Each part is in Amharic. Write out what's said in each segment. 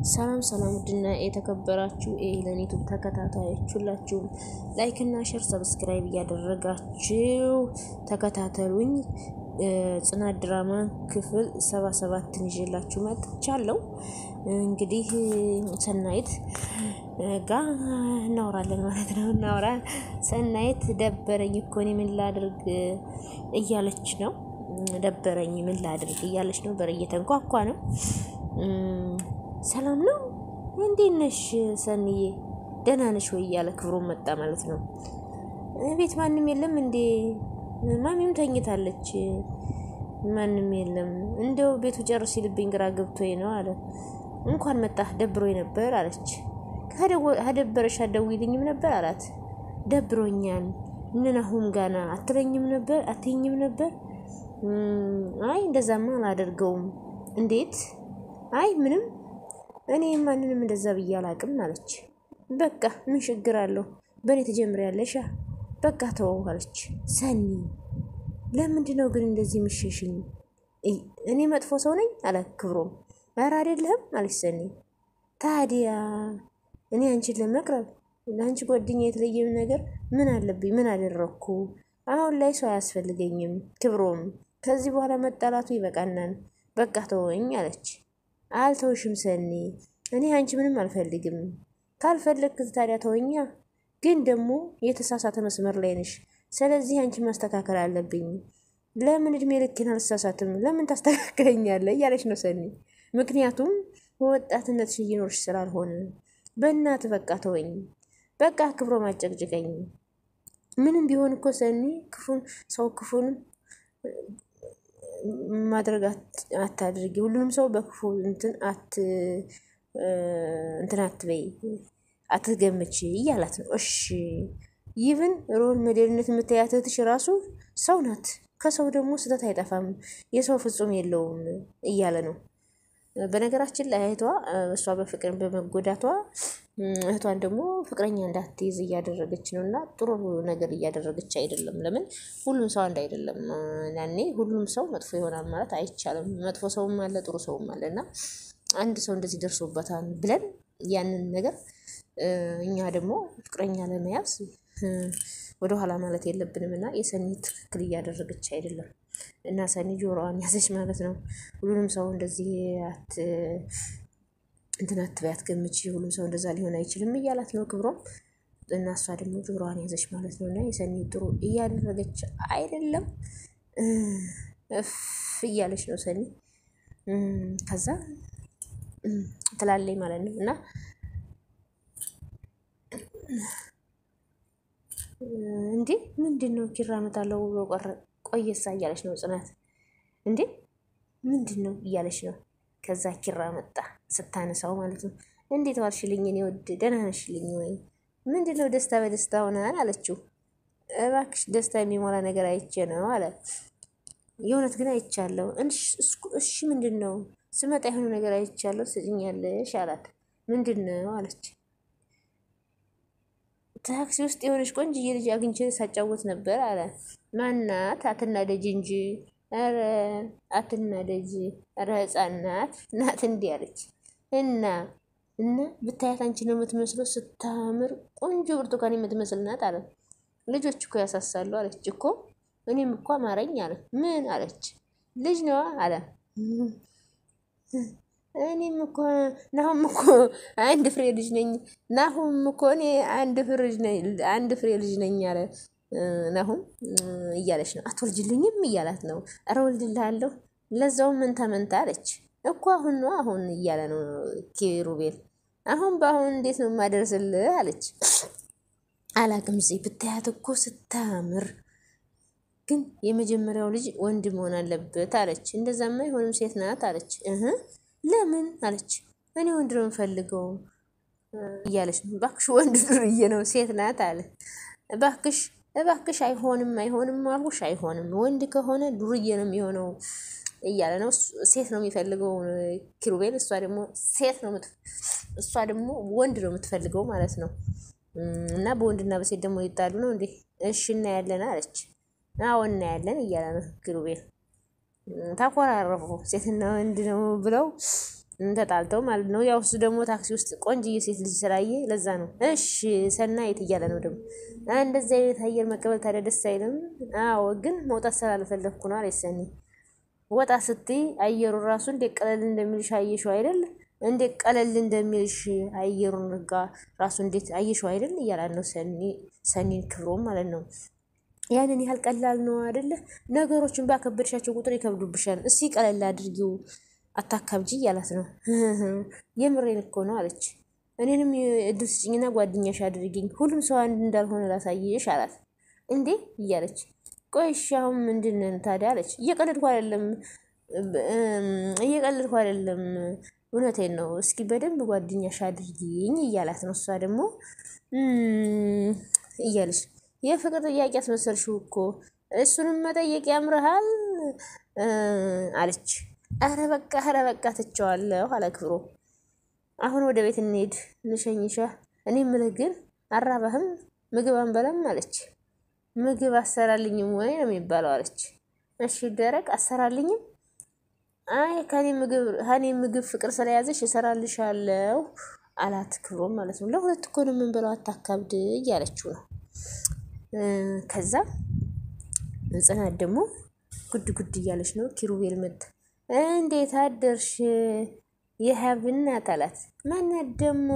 ሰላም ሰላም ውድና የተከበራችሁ ለዩቲዩብ ተከታታዮች ሁላችሁ ላይክ እና ሼር ሰብስክራይብ ያደረጋችሁ ተከታተሉኝ። ጽናት ድራማ ክፍል 77 ይዤላችሁ መጥቻለሁ። እንግዲህ ሰናይት ጋር እናወራለን ማለት ነው። ሰናይት ደበረኝ እኮ እኔ ምን ላድርግ እያለች ነው። ደበረኝ ምን ላድርግ እያለች ነው። በር እየተንኳኳ ነው። ሰላም ነው እንዴት ነሽ ሰንዬ ደህና ነሽ ወይ እያለ ክብሮም መጣ ማለት ነው። ቤት ማንም የለም እንዴ? ማሚም ተኝታለች። ማንም የለም እንደው ቤቱ ጨርስ ይልብኝ ግራ ገብቶኝ ነው አለ። እንኳን መጣህ ደብሮኝ ነበር አለች። ከደበረሽ አትደውይልኝም ነበር አላት። ደብሮኛል እነናሁም ጋና አትለኝም ነበር? አይ እንደዛማ አላደርገውም። እንዴት? አይ ምንም እኔ ማንንም እንደዛ ብዬ አላቅም አለች። በቃ ምን ችግር አለው በኔ ትጀምሪያለሽ በቃ ተወው አለች። ሰኒ ለምንድነው ግን እንደዚህ ምሽሽኝ? እኔ መጥፎ ሰው ነኝ አለ ክብሮም። ኧረ አይደለም አለች ሰኒ። ታዲያ እኔ አንቺን ለመቅረብ ለአንቺ ጓደኛ የተለየ ነገር ምን አለብኝ? ምን አደረኩ? አሁን ላይ ሰው አያስፈልገኝም ክብሮም። ከዚህ በኋላ መጣላቱ ይበቃናል። በቃ ተወኝ አለች። አልተውሽም ሰኒ እኔ አንቺ ምንም አልፈልግም። ካልፈለግክ ታዲያ ተወኛ። ግን ደግሞ የተሳሳተ መስመር ላይ ነሽ። ስለዚህ አንቺ ማስተካከል አለብኝ። ለምን እድሜ ልኬን አልተሳሳትም? ለምን ታስተካክለኛለህ እያለች ነው ሰኒ። ምክንያቱም ወጣትነትሽ እየኖርሽ ስላልሆነ በእናትህ በቃ ተወኝ። በቃ ክብሮም አጨቅጭቀኝ። ምንም ቢሆን እኮ ሰኒ ክፉን ማድረግ አታድርጊ። ሁሉንም ሰው በክፉ እንትን አትበይ አትገምቺ እያላት ነው። እሺ ይብን ሮል ሞዴልነት የምታያት እህትሽ ራሱ ሰው ናት። ከሰው ደግሞ ስህተት አይጠፋም። የሰው ፍጹም የለውም እያለ ነው። በነገራችን ላይ እህቷ እሷ በፍቅር በመጎዳቷ እህቷን ደግሞ ፍቅረኛ እንዳትይዝ እያደረገች ነውና ጥሩ ነገር እያደረገች አይደለም። ለምን ሁሉም ሰው አንድ አይደለም። ያኔ ሁሉም ሰው መጥፎ ይሆናል ማለት አይቻልም። መጥፎ ሰውም አለ ጥሩ ሰውም አለና አንድ ሰው እንደዚህ ደርሶበታል ብለን ያንን ነገር እኛ ደግሞ ፍቅረኛ ለመያዝ ወደ ኋላ ማለት የለብንምና የሰኒ ትክክል እያደረገች አይደለም። እና ሰኒ ጆሮዋን ያዘች ማለት ነው። ሁሉንም ሰው እንደዚህ አትበያት ገምቺ። ሁሉም ሰው እንደዛ ሊሆን አይችልም እያላት ነው ክብሮም። እና እሷ ደግሞ ጆሮዋን ያዘች ማለት ነው። እና የሰኒ ጥሩ እያደረገች አይደለም እያለች ነው ሰኒ። ከዛ ትላለች ማለት ነው። እና እንዴ ምንድነው ኪራ መጣለው ብሎ ቆየሳ እያለች ነው ጽናት። እንዴ ምንድነው እያለች ነው። ከዛ ኪራ መጣ ስታነሳው ማለት ነው። እንዴት ዋልሽልኝ እኔ ወድ ደህና ነሽልኝ ወይ? ምንድነው ደስታ በደስታ ሆነን አለችው። እባክሽ ደስታ የሚሞላ ነገር አይቼ ነው አለ። የእውነት ግን አይቻለሁ። እሺ ምንድነው? ስመጣ የሆነ ነገር አይቻለሁ ስጭኛለሽ አላት። ምንድነው አለች። ታክሲ ውስጥ የሆነች ቆንጅዬ ልጅ አግኝቼ ሳጫወት ነበር አለ። ማናት? አትናደጂ እንጂ ኧረ አትናደጂ። ኧረ ህፃን ናት እንዲህ አለች። እና ብታያት አንቺ ነው የምትመስለው ስታምር ቆንጆ ብርቱካን የምትመስል ናት አለ። ልጆች እኮ ያሳሳሉ አለች እኮ እኔም እኮ አማረኝ አለ። ምን አለች? ልጅ ነዋ አለ። እኔም እኮ ናሁም እኮ አንድ ፍሬ ልጅ ነኝ። ናሁም እኮ እኔ አንድ ፍሬ ልጅ ነኝ አለ ናሁም እያለች ነው። አትወልጅልኝም እያላት ነው። ኧረ ወልድልሃለሁ ለዛውም መንታ አለች እኮ አሁን እያለ ነው ኪሩቤል። አሁን በአሁን እንዴት ነው የማደርስልህ አለች። አላቅም እዚህ ብታያት እኮ ስታምር፣ ግን የመጀመሪያው ልጅ ወንድ መሆን አለበት አለች። እንደዛማ አይሆንም ሴት ናት አለች። ለምን አለች። እኔ ወንድ ነው የምፈልገው እያለች ነው። እባክሽ ወንድ ዱርዬ ነው ሴት ናት አለ። እባክሽ አይሆንም አልኩሽ አይሆንም። ወንድ ከሆነ ዱርዬ ነው የሚሆነው እያለ ነው። ሴት ነው የሚፈልገው ኪሩቤል። እሷ ደግሞ ወንድ ነው የምትፈልገው ማለት ነው። እና በወንድና በሴት ደግሞ ይጣሉ ነው እንዴ? እሺ እናያለን አለች። አዎ እናያለን እያለ ነው ኪሩቤል። ተኮራረፉ ሴትና ወንድ ነው ብለው ተጣልተው ማለት ነው። ያው እሱ ደግሞ ታክሲ ውስጥ ቆንጅዬ ሴት ልጅ ስላየ ለዛ ነው። እሺ ሰናይት እያለ ነው ደግሞ እንደዚህ አይነት አየር መቀበል ታዲያ ደስ አይልም? አዎ ግን መውጣት ስላልፈለግኩ ነው አለች ሰኒ። ወጣ ስትይ አየሩ ራሱ እንዴት ቀለል እንደሚልሽ አየሽው አይደል? እንዴት ቀለል እንደሚልሽ አየሩን ጋር ራሱ እንዴት አየሽው አይደል እያላት ነው ሰኒን ክብሮም ማለት ነው። ያንን ያህል ቀላል ነው አይደለ? ነገሮችን ባከበድሻቸው ቁጥር ይከብዱብሻል። እስኪ ቀለል አድርጊው አታካብጂ እያላት ነው። የምሬን እኮ ነው አለች። እኔንም እድል ስጭኝና ጓደኛሽ አድርጊኝ፣ ሁሉም ሰው አንድ እንዳልሆነ ላሳየሽ አላት። እንዴ እያለች ቆይሽ አሁን ምንድን ታዲያ አለች። እየቀለድኩ አይደለም እውነቴን ነው። እስኪ በደንብ ጓደኛሽ አድርጊኝ እያላት ነው። እሷ ደግሞ እያለች የፍቅር ጥያቄ አስመሰልሽው እኮ እሱንም መጠየቅ ያምርሃል አለች። አረ በቃ ትቸዋለሁ አለ ክብሮ። አሁን ወደ ቤት እንሄድ ልሸኝሻ። እኔ የምልህ ግን አራባህም? ምግብ አንበላም አለች። ምግብ አሰራልኝም ወይ ነው የሚባለው አለች። እሺ ደረቅ አሰራልኝም? አይ ከኔ ምግብ ፍቅር ስለያዘሽ እሰራልሻለሁ አላት ክብሮም ማለት ነው። ለሁለት እኮ ነው የምንበላው አታካብድ እያለችው ነው። ከዛ ጽናት ደግሞ ጉድ እያለች ነው። ኪሩቤል መጣ። እንዴት አደርሽ የሀብ እናት አላት። ማናት ደግሞ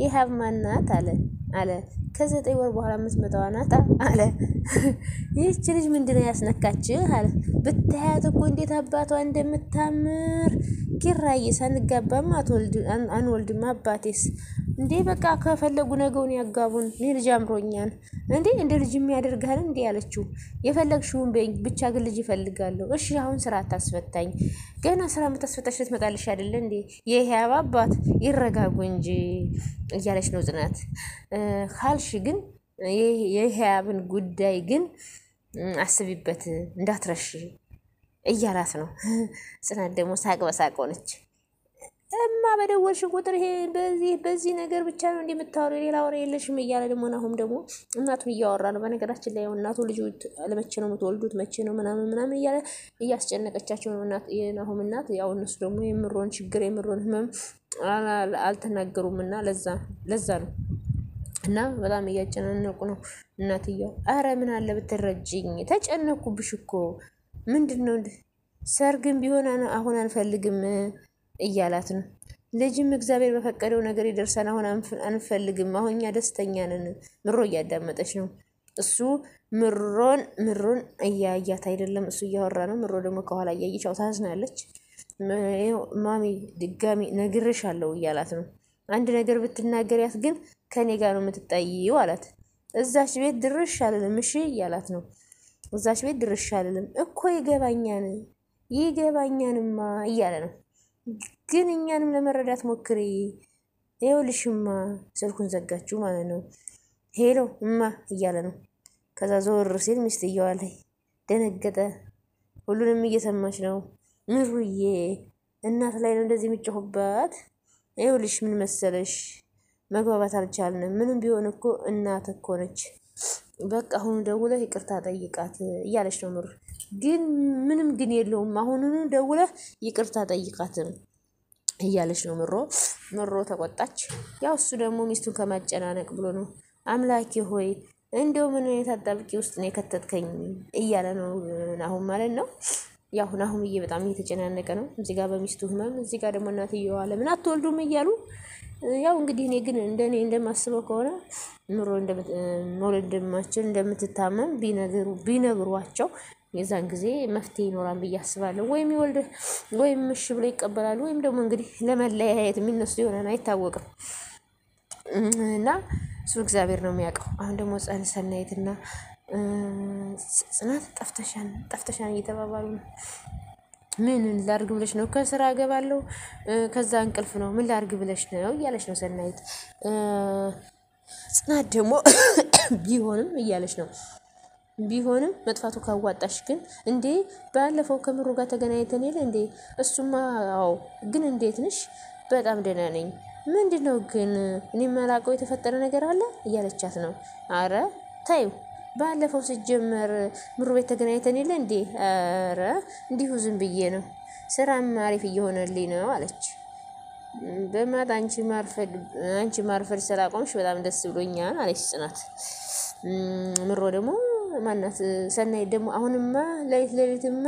የሀብ ማናት አለ ከ9 ወር በኋላ የምትመጣዋ ናት አለ። ይህች ልጅ ምንድነው ያስነካችህ አለ። ብታያት እኮ እንዴት አባቷ እንደምታምር ኪራዬ፣ ሳንጋባም አንወልድም አባቴስ እንዴ በቃ ከፈለጉ ነገውን ያጋቡን። እኔ ልጅ አምሮኛል እንዴ እንደ ልጅ የሚያደርጋል እንዴ አለችው። የፈለግሽውን በይኝ ብቻ ግን ልጅ ይፈልጋለሁ። እሺ አሁን ስራ አታስፈታኝ። ገና ስራ የምታስፈታሽ ልትመጣልሽ አይደለ እንዴ? ይሄ አባት ይረጋጉ እንጂ እያለች ነው ጽናት። ካልሽ ግን የህያብን ጉዳይ ግን አስቢበት እንዳትረሽ እያላት ነው። ጽናት ደግሞ ሳቅ በሳቅ ሆነች። እማ በደወልሽ ቁጥር ይሄ በዚህ ነገር ብቻ ነው እንደምታወሪው ሌላ ወሬ የለሽም እያለ ደግሞ ናሁም ደግሞ እናቱን እያወራ ነው። በነገራችን ላይ እናቱ ልጅ ለመቼ ነው የምትወልዱት መቼ ነው ምናምን እያለ እያስጨነቀቻቸው ነው። የናሁም እናት ያው እነሱ ደግሞ የምሮን ችግር የምሮን ህመም አልተናገሩምና ለዛ ነው እና በጣም እያጨናነቁ ነው እናትየው። አረ ምን አለ ብትረጅኝ፣ ተጨነኩብሽ እኮ ምንድነው ሰርግም ቢሆን አሁን አንፈልግም እያላት ነው። ልጅም እግዚአብሔር በፈቀደው ነገር ይደርሳል። አሁን አንፈልግም፣ አሁን እኛ ደስተኛ ነን። ምሮ እያዳመጠች ነው። እሱ ምሮን እያያት አይደለም፣ እሱ እያወራ ነው። ምሮ ደግሞ ከኋላ እያየች ታዝናለች። ማሚ ድጋሚ ነግሬሻለሁ እያላት ነው። አንድ ነገር ብትናገሪያት ግን ከኔ ጋር ነው የምትጣይው አላት። እዛች ቤት ድርሽ አልልም እሺ እያላት ነው። እዛች ቤት ድርሽ አልልም እኮ ይገባኛንማ እያለ ነው። ግን እኛንም ለመረዳት ሞክሪ። ይኸውልሽማ ስልኩን ዘጋችሁ ማለት ነው። ሄሎ እማ እያለ ነው። ከዛ ዞር ሲል ሚስትየዋ ላይ ደነገጠ። ሁሉንም እየሰማች ነው። ምሩዬ እናት ላይ ነው እንደዚህ የሚጮህባት። ይኸውልሽ ምን መሰለሽ መግባባት አልቻልንም። ምንም ቢሆን እኮ እናት እኮ ነች። በቃ አሁን ደውለህ ይቅርታ ጠይቃት እያለች ነው ምሩ። ግን ምንም ግን የለውም። አሁኑኑ ደውለህ ይቅርታ ጠይቃት እያለች ነው ምሮ ተቆጣች። ያው እሱ ደግሞ ሚስቱን ከማጨናነቅ ብሎ ነው። አምላኬ ሆይ እንደው ምን አይነት አጣብቂ ውስጥ ነው የከተትከኝ እያለ ነው ናሁም ማለት ነው። ያው ናሁምዬ በጣም እየተጨናነቀ ነው። እዚህ ጋር በሚስቱ ህመም፣ እዚህ ጋር ደግሞ እናትየዋ ለምን አትወልዱም እያሉ ያው እንግዲህ እኔ ግን እንደኔ እንደማስበው ከሆነ ምሮ መውለድ እንደምትታመም ቢነግሯቸው የዛን ጊዜ መፍትሄ ይኖራል ብዬ አስባለሁ። ወይም እሺ ብሎ ይቀበላሉ፣ ወይም ደግሞ እንግዲህ ለመለያየት የሚነሱ ይሆናል አይታወቅም። እና እሱ እግዚአብሔር ነው የሚያውቀው። አሁን ደግሞ ሰናይትና ጽናት ጠፍተሻን እየተባባሉ ነው። ምን ላርግ ብለሽ ነው? ከስራ እገባለሁ ከዛ እንቅልፍ ነው። ምን ላርግ ብለሽ ነው እያለች ነው ሰናይት። ጽናት ደግሞ ቢሆንም እያለች ነው። ቢሆንም መጥፋቱ ካዋጣሽ ግን እንዴ ባለፈው ከምሩ ጋር ተገናኝተን የለ እንዴ? እሱማ አዎ፣ ግን እንዴት ነሽ? በጣም ደህና ነኝ። ምንድነው ግን እኔ ማላውቀው የተፈጠረ ነገር አለ እያለቻት ነው። አረ ታዩ ባለፈው ሲጀመር ምሩ ቤት ተገናኝተን የለ እንዴ? አረ እንዲሁ ዝም ብዬ ነው፣ ስራም አሪፍ እየሆነልኝ ነው አለች። በማታ አንቺ ማርፈድ ስላቆምሽ በጣም ደስ ብሎኛል አለች ጽናት። ምሮ ደግሞ ማናት ሰናይት ደግሞ አሁንማ ለሊትማ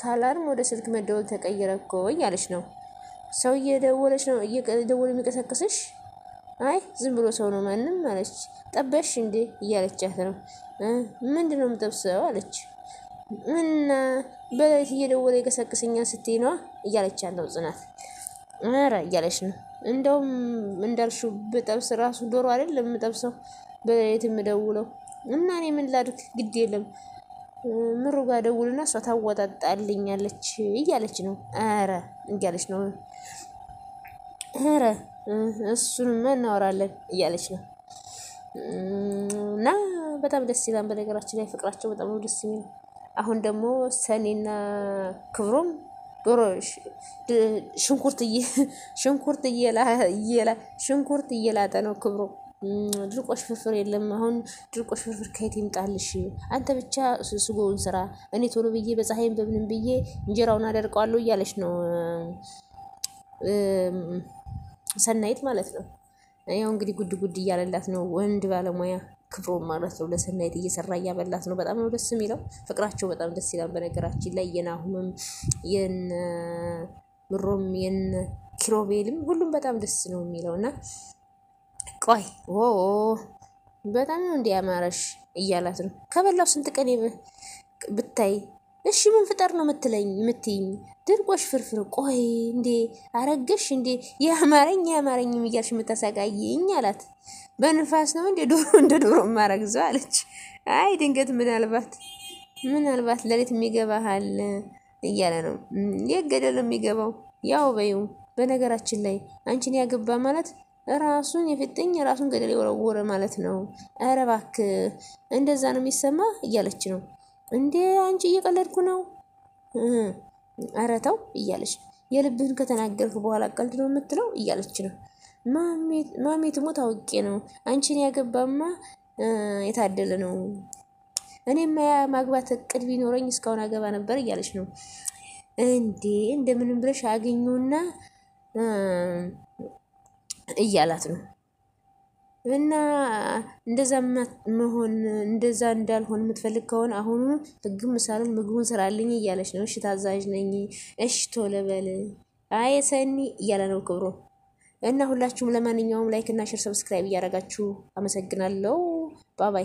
ካላርም ወደ ስልክ መደወል ተቀየረ እኮ እያለች ነው። ሰው እየደወለች ነው እየደወለ የሚቀሰቅስሽ? አይ ዝም ብሎ ሰው ነው ማንም አለች። ጠበሽ እንዴ እያለቻት ነው። ምንድነው የምጠብሰው አለች። እና በሌሊት እየደወለ ይቀሰቅሰኛል ስትይ ነዋ እያለቻት ነው ጽናት። ኧረ እያለች ነው። እንደውም እንዳልሽው በጠብስ ራሱ ዶሮ አይደለም የምጠብሰው በሌሊት የምደውለው እና እኔ ምን ላድርግ ግድ የለም ምሩ ጋር ደውልና እሷ ታወጣጣልኛለች እያለች ነው። ኧረ እያለች ነው። ኧረ እሱንማ እናወራለን እያለች ነው። እና በጣም ደስ ይላል። በነገራችን ላይ ፍቅራቸው በጣም ነው ደስ የሚለው። አሁን ደግሞ ሰኔና ክብሮም ዶሮ ሽንኩርት እየላጠ ነው ክብሮም። ድርቆሽ ፍርፍር የለም። አሁን ድርቆሽ ፍርፍር ከየት ይምጣልሽ? አንተ ብቻ ስጎውን ስራ፣ እኔ ቶሎ ብዬ በፀሐይም በምንም ብዬ እንጀራውን አደርቀዋለሁ እያለች ነው ሰናይት ማለት ነው። ያው እንግዲህ ጉድ እያለላት ነው ወንድ ባለሙያ ክብሮም ማለት ነው። ለሰናይት እየሰራ እያበላት ነው። በጣም ነው ደስ የሚለው። ፍቅራቸው በጣም ደስ ይላል። በነገራችን ላይ የናሁምም የነ ምሮም የነ ኪሮቤልም ሁሉም በጣም ደስ ነው የሚለውና ቆይ በጣም ነው እንዲያማረሽ እያላት ነው። ከበላው ስንት ቀን ብታይ እሺ ምን ፍጠር ነው የምትይኝ? ድርቆሽ ፍርፍር። ቆይ እንዴ አረገሽ እንዴ ያማረኝ እያልሽ የምታሰቃይኝ አላት። በንፋስ ነው እንደ ዶሮ ማረግዘው አለች። አይ ድንገት ምናልባት ለሊት የሚገባሃል እያለ ነው። የገደል ነው የሚገባው ያው በይው። በነገራችን ላይ አንቺን ያገባ ማለት ራሱን የፍጥኝ ራሱን ገደል የወረወረ ማለት ነው። ኧረ እባክህ እንደዛ ነው የሚሰማ እያለች ነው። እንዴ አንቺ እየቀለድኩ ነው። ኧረ ተው እያለች የልብህን ከተናገርክ በኋላ ቀልድ ነው የምትለው እያለች ነው። ማሜ ትሞት አውቄ ነው። አንቺን ያገባማ የታደለ ነው። እኔማ ማግባት እቅድ ቢኖረኝ እስካሁን አገባ ነበር እያለች ነው። እንዴ እንደምንም ብለሽ አገኙና እያላት ነው። እና እንደዛ እንዳልሆን የምትፈልግ ከሆነ አሁኑ ህግም ምሳሌን ምግቡን ስራልኝ እያለች ነው። እሺ ታዛዥ ነኝ። እሺ ቶሎ በል አይ ሰኒ እያለ ነው ክብሮም። እና ሁላችሁም ለማንኛውም ላይክ እና ሼር ሰብስክራይብ እያደረጋችሁ አመሰግናለሁ። ባባይ